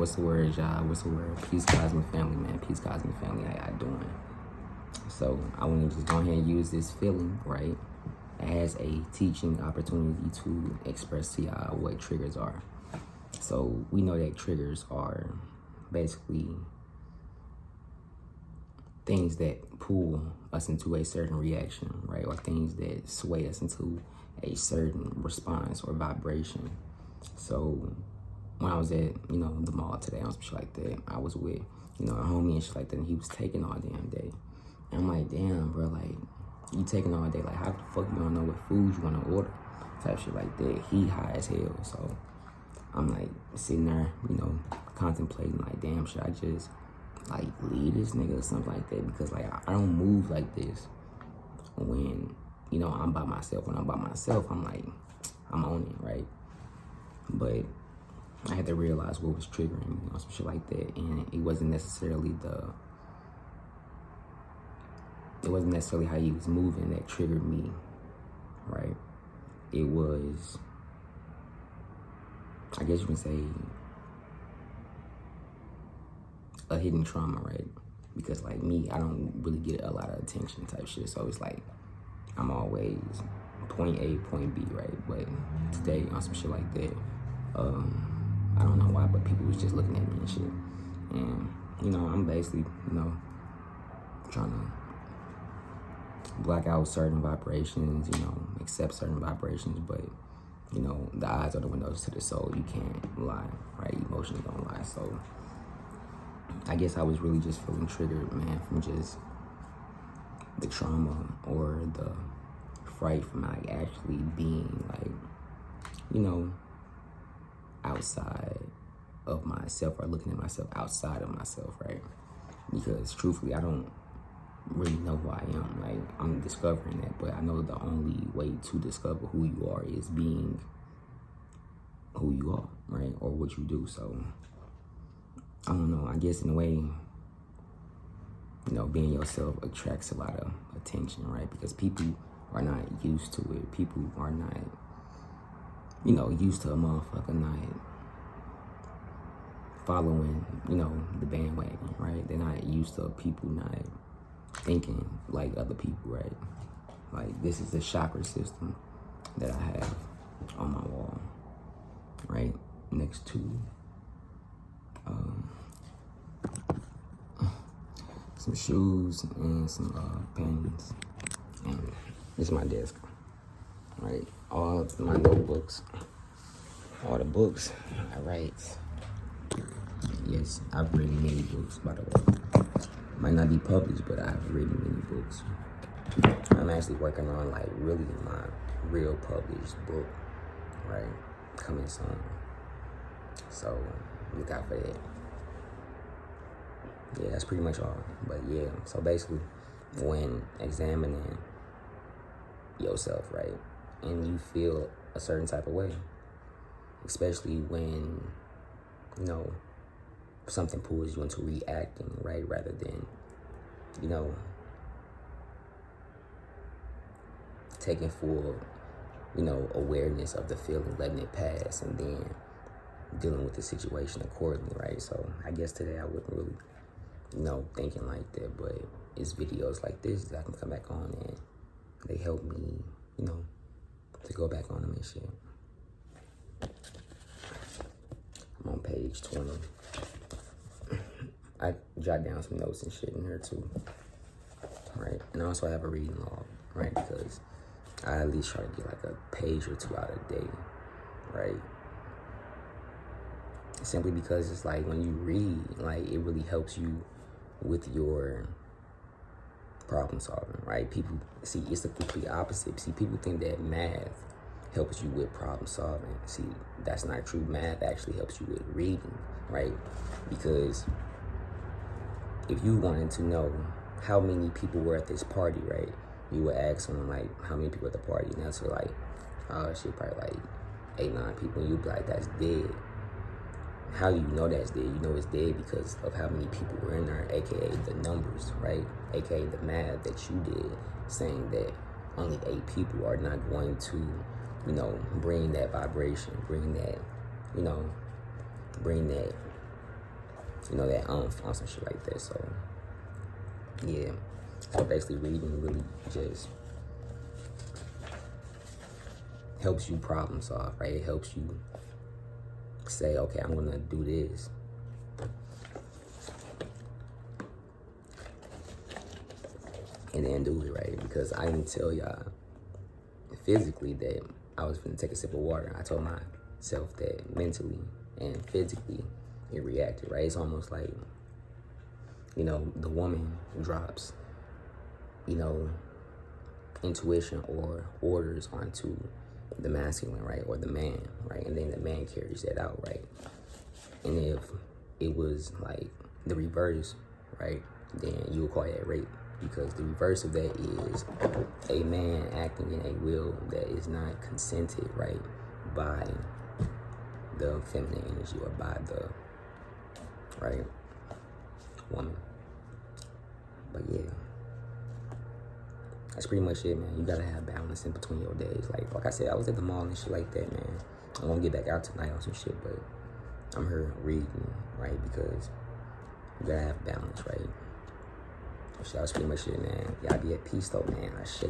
What's the word, y'all? What's the word? Peace, Cosmic family, man. Peace, Cosmic family. How y'all doing? So I want to just go ahead and use this feeling, right, as a teaching opportunity to express to y'all what triggers are. So we know that triggers are basically things that pull us into a certain reaction, right, or things that sway us into a certain response or vibration. So when I was at, the mall today on some shit like that, I was with, a homie and shit like that, and he was taking all damn day. And I'm like, damn, bro, like, you taking all day, like, how the fuck you don't know what food you want to order? Type shit like that. He high as hell, so I'm like sitting there, contemplating, like, damn, should I just, like, leave this nigga or something like that? Because, like, I don't move like this when, I'm by myself. When I'm by myself, I'm like, I'm on it, right? But I had to realize what was triggering, some shit like that. And it wasn't necessarily how he was moving that triggered me, right? It was, I guess you can say, a hidden trauma, right? Because like me, I don't really get a lot of attention type shit. So it's like, I'm always point A, point B, right? But today on some shit like that, I don't know why, but people was just looking at me and shit. And, I'm basically, trying to block out certain vibrations, accept certain vibrations, but, the eyes are the windows to the soul. You can't lie, right? Emotions don't lie. So I guess I was really just feeling triggered, man, from just the trauma or the fright from like actually being like, outside of myself, or looking at myself outside of myself, right? Because truthfully, I don't really know who I am. Like, I'm discovering that, but I know the only way to discover who you are is being who you are, right? Or what you do. So I don't know, I guess in a way, being yourself attracts a lot of attention, right? Because people are not used to it. People are not, used to a motherfucker not following, the bandwagon, right? They're not used to people not thinking like other people, right? Like, this is the chakra system that I have on my wall, right? Next to some shoes and some pens. And this is my desk, right? All my notebooks, all the books I write. Yes, I've written many books, by the way. Might not be published, but I've written many books. I'm actually working on like really my real published book, right? Coming soon. So look out for that. Yeah, that's pretty much all. But yeah, so basically, when examining yourself, right, and you feel a certain type of way, especially when, something pulls you into reacting, right, rather than, taking full, awareness of the feeling, letting it pass, and then dealing with the situation accordingly, right? So I guess today I wasn't really, thinking like that, but it's videos like this that I can come back on and they help me, to go back on them and shit. I'm on page 20. I jot down some notes and shit in here too, right? And also I have a reading log, right? Because I at least try to get like a page or two out a day, right? Simply because it's like when you read, like, it really helps you with your problem solving, right? People see it's the complete opposite. See, people think that math helps you with problem solving. See, that's not true. Math actually helps you with reading, right? Because if you wanted to know how many people were at this party, right, you would ask someone like, how many people at the party? And that's like, oh shit, probably like 8, 9 people. And you'd be like, that's dead. How do you know that's dead? You know it's dead because of how many people were in there, aka the numbers, right? Aka the math that you did, saying that only 8 people are not going to, bring that vibration, bring that you know, that on some shit like that. So yeah, so basically reading really just helps you problem solve, right? It helps you say, okay, I'm gonna do this. And then do it, right? Because I didn't tell y'all physically that I was gonna take a sip of water. I told myself that mentally and physically it reacted, right? It's almost like, you know, the woman drops, you know, intuition or orders onto the masculine, right? Or the man, right? And then the man carries that out, right? And if it was like the reverse, right, then you would call that rape. Because the reverse of that is a man acting in a will that is not consented, right, by the feminine energy or by the, right, woman. But yeah, that's pretty much it, man. You gotta have balance in between your days. Like I said, I was at the mall and shit like that, man. I want to get back out tonight on some shit, but I'm here reading, right, because you gotta have balance, right? So that was pretty much it, man. Y'all be at peace, though, man. I say.